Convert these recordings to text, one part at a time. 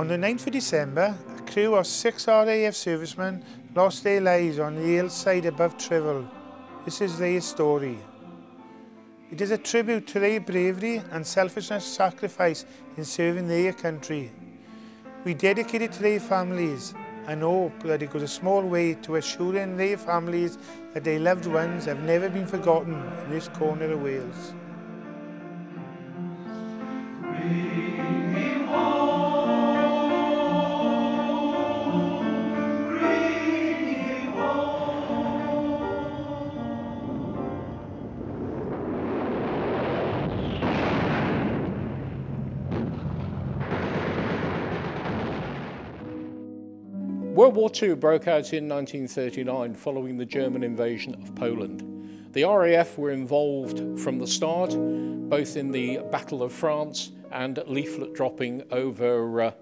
On the 9th of December, a crew of 6 RAF servicemen lost their lives on the hillside above Trefil. This is their story. It is a tribute to their bravery and selfless sacrifice in serving their country. We dedicate it to their families and hope that it goes a small way to assuring their families that their loved ones have never been forgotten in this corner of Wales. World War II broke out in 1939 following the German invasion of Poland. The RAF were involved from the start, both in the Battle of France and leaflet dropping over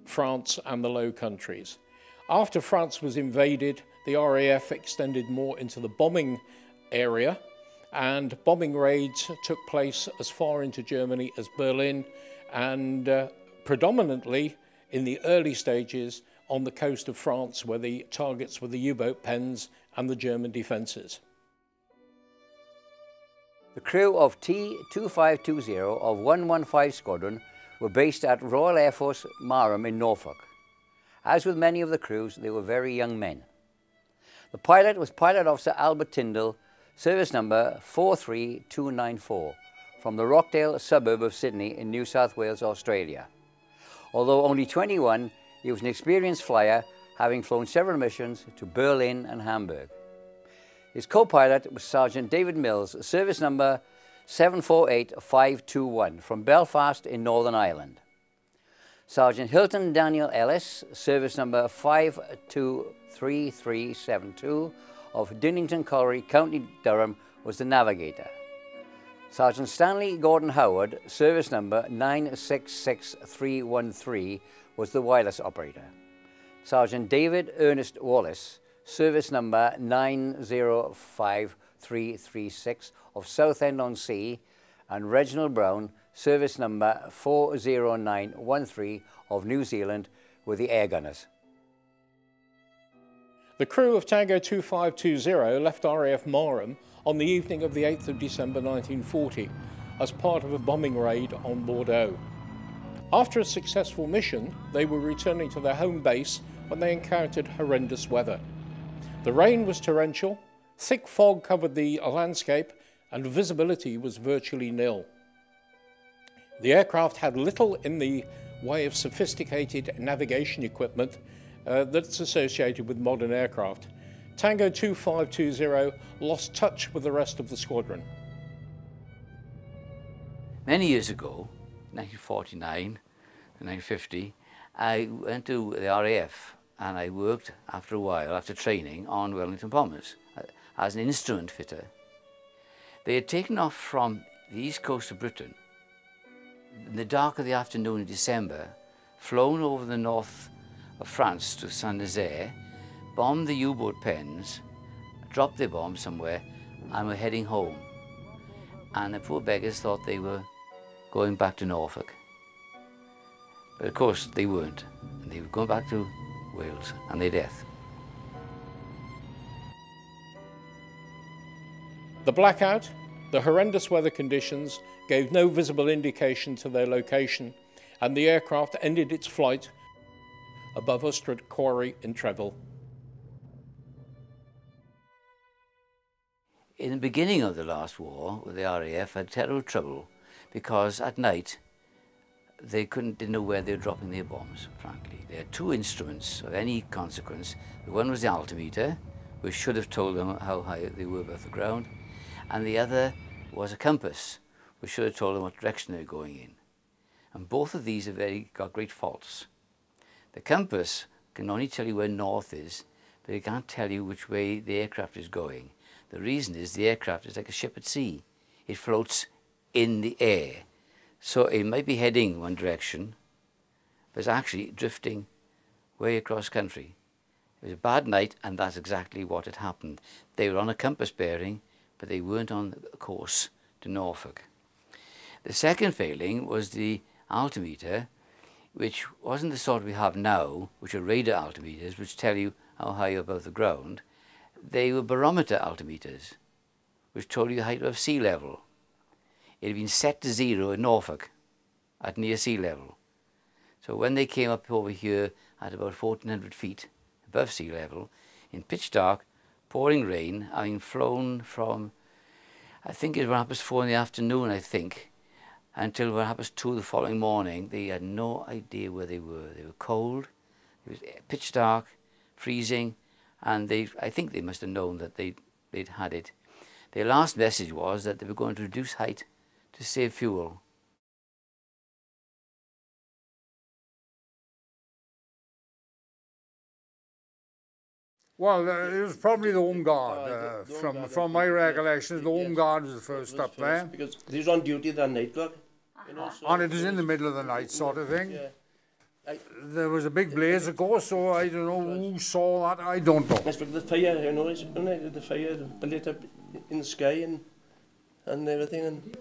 France and the Low Countries. After France was invaded, the RAF extended more into the bombing area, and bombing raids took place as far into Germany as Berlin, and predominantly in the early stages on the coast of France, where the targets were the U-boat pens and the German defences. The crew of T2520 of 115 Squadron were based at Royal Air Force Marham in Norfolk. As with many of the crews, they were very young men. The pilot was Pilot Officer Albert Tyndall, service number 43294, from the Rockdale suburb of Sydney in New South Wales, Australia. Although only 21, he was an experienced flyer, having flown several missions to Berlin and Hamburg. His co-pilot was Sergeant David Mills, service number 748521, from Belfast in Northern Ireland. Sergeant Hilton Daniel Ellis, service number 523372, of Dinnington Colliery, County Durham, was the navigator. Sergeant Stanley Gordon Howard, service number 966313, was the wireless operator. Sergeant David Ernest Wallace, service number 905336, of Southend-on-Sea, and Reginald Brown, service number 40913, of New Zealand, were the air gunners. The crew of Tango 2520 left RAF Marham on the evening of the 8th of December 1940 as part of a bombing raid on Bordeaux. After a successful mission, they were returning to their home base when they encountered horrendous weather. The rain was torrential, thick fog covered the landscape, and visibility was virtually nil. The aircraft had little in the way of sophisticated navigation equipment that's associated with modern aircraft. Tango 2520 lost touch with the rest of the squadron. Many years ago, 1949 and 1950, I went to the RAF and I worked after a while, after training, on Wellington Bombers as an instrument fitter. They had taken off from the east coast of Britain in the dark of the afternoon in December, flown over the north of France to Saint Nazaire, bombed the U-boat pens, dropped their bombs somewhere, and were heading home. And the poor beggars thought they were going back to Norfolk. But of course they weren't, and they were going back to Wales and their death. The blackout, the horrendous weather conditions gave no visible indication to their location, and the aircraft ended its flight above Ystrad Quarry in Trefil. In the beginning of the last war, the RAF had terrible trouble because at night they didn't know where they were dropping their bombs, frankly. They had two instruments of any consequence. The one was the altimeter, which should have told them how high they were above the ground, and the other was a compass, which should have told them what direction they were going in. And both of these got great faults. The compass can only tell you where north is, but it can't tell you which way the aircraft is going. The reason is the aircraft is like a ship at sea. It floats in the air. So it might be heading one direction, but it's actually drifting way across country. It was a bad night, and that's exactly what had happened. They were on a compass bearing, but they weren't on the course to Norfolk. The second failing was the altimeter, which wasn't the sort we have now, which are radar altimeters, which tell you how high you're above the ground. They were barometer altimeters, which told you the height of sea level. It had been set to 0 in Norfolk, at near sea level. So when they came up over here at about 1,400 feet above sea level, in pitch dark, pouring rain, having flown from, I think it was perhaps 4 in the afternoon, I think, until perhaps 2 the following morning, they had no idea where they were. They were cold, it was pitch dark, freezing, and I think they must have known that they'd had it. Their last message was that they were going to reduce height to save fuel. Well, it was probably the Home Guard. From my recollections, the Home Guard was the first up there. Because he was on duty that night, look. You know, so And it was in the middle of the night sort of thing. Yeah. There was a big blaze, of course, so I don't know who saw that, I don't know. That's the fire, you know, the fire lit up in the sky and everything, and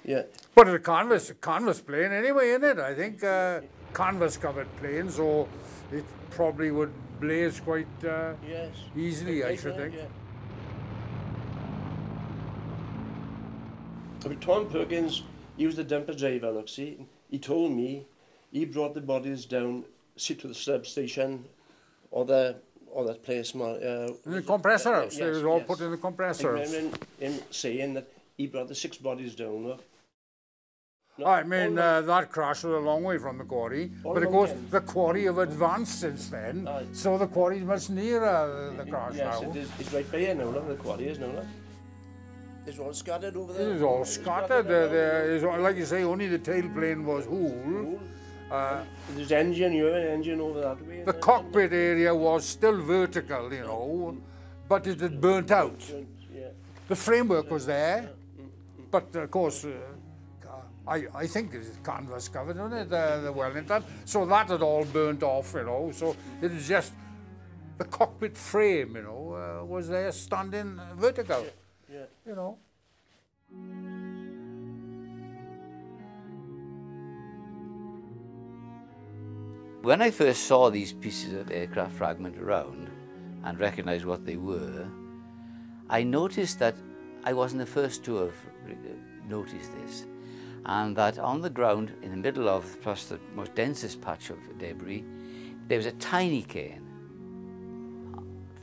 yeah. But a canvas plane anyway, isn't it? I think canvas-covered plane, so it probably would blaze quite Yes. easily, I should think. Yeah. But Tom Perkins, he was the dumper driver, look, see. He told me he brought the bodies down, sit to the substation, or that place, in the compressor house, yes, they were all yes. put in the compressor I house. remember him saying that he brought the 6 bodies down, look. No, I mean, that crash was a long way from the quarry, but of course the quarry have advanced since then, so the quarry is much nearer the crash yes, now. it is. It's right by here now, look, the quarry is now, look. It's all scattered over there. It is all scattered. There is, like you say, only the tailplane was whole. There's engine here and engine over that way. The cockpit area was still vertical, you know, but it had burnt out. Yeah. The framework was there, but of course, I think it's canvas covered, isn't it, the Wellington? So that had all burnt off, you know, so it was just the cockpit frame, you know, was there standing vertical, you know. When I first saw these pieces of aircraft fragment around and recognised what they were, I noticed that I wasn't the first to have noticed this, and that on the ground in the middle of perhaps the most densest patch of debris, there was a tiny cairn,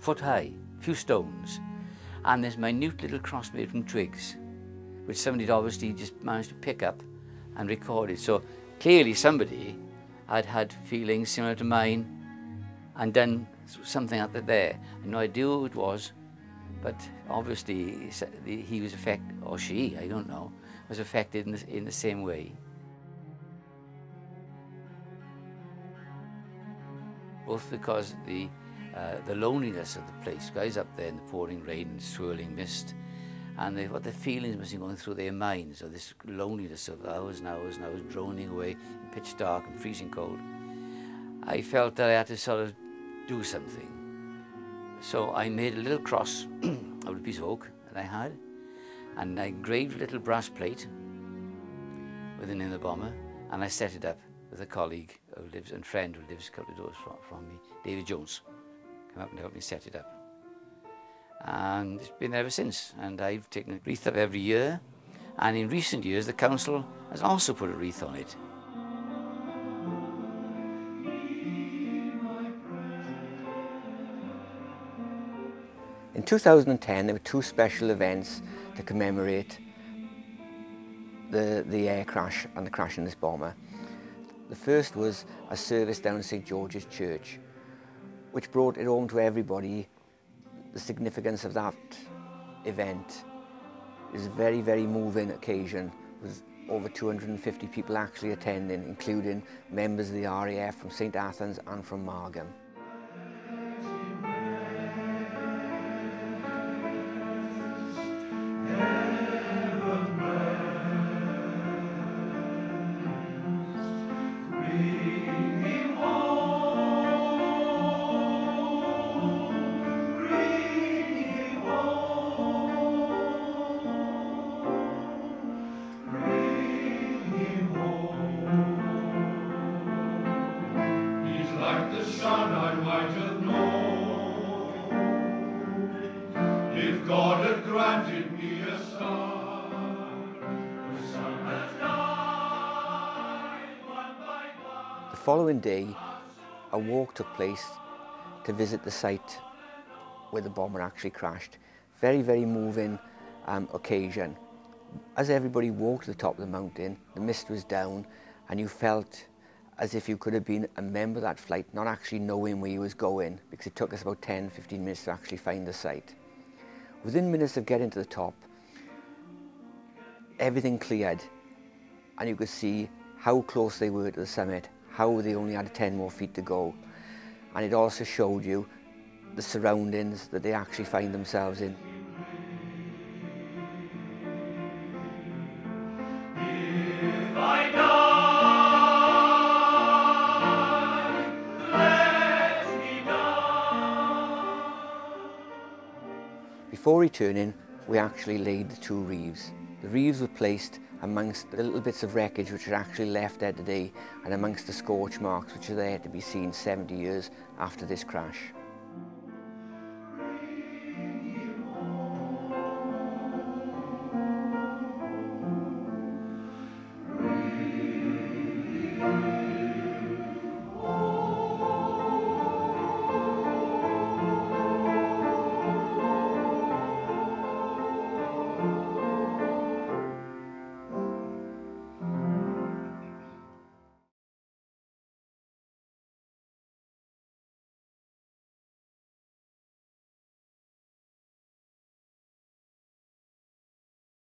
foot high, few stones, and this minute little cross made from twigs, which somebody obviously just managed to pick up and record it. So clearly somebody had had feelings similar to mine and done something out there. I had no idea who it was, but obviously he was affected, or she, I don't know, was affected in the same way. Both because the loneliness of the place, guys up there in the pouring rain and swirling mist, and what the feelings must be going through their minds of this loneliness of hours and hours and hours droning away in pitch dark and freezing cold. I felt that I had to sort of do something. So I made a little cross out of a piece of oak that I had, and I engraved a little brass plate with the name of the bomber, and I set it up with a colleague who lives, and friend who lives a couple of doors from me, David Jones, came up and helped me set it up. And it's been there ever since, and I've taken a wreath up every year, and in recent years the council has also put a wreath on it. In 2010 there were 2 special events to commemorate the air crash and the crash in this bomber. The first was a service down at St George's Church, which brought it home to everybody the significance of that event. It was a very, very moving occasion with over 250 people actually attending, including members of the RAF from St Athens and from Margam. the sun I might have known, if God had granted me a star. The sun has died one by one. The following day, a walk took place to visit the site where the bomber actually crashed. Very, very moving occasion. As everybody walked to the top of the mountain, the mist was down and you felt as if you could have been a member of that flight, not actually knowing where you was going, because it took us about 10-15 minutes to actually find the site. Within minutes of getting to the top, everything cleared and you could see how close they were to the summit, how they only had 10 more feet to go. And it also showed you the surroundings that they actually find themselves in. If I die, let me die. Before returning, we actually laid the two reeves. The reeves were placed amongst the little bits of wreckage which are actually left there today and amongst the scorch marks which are there to be seen 70 years after this crash.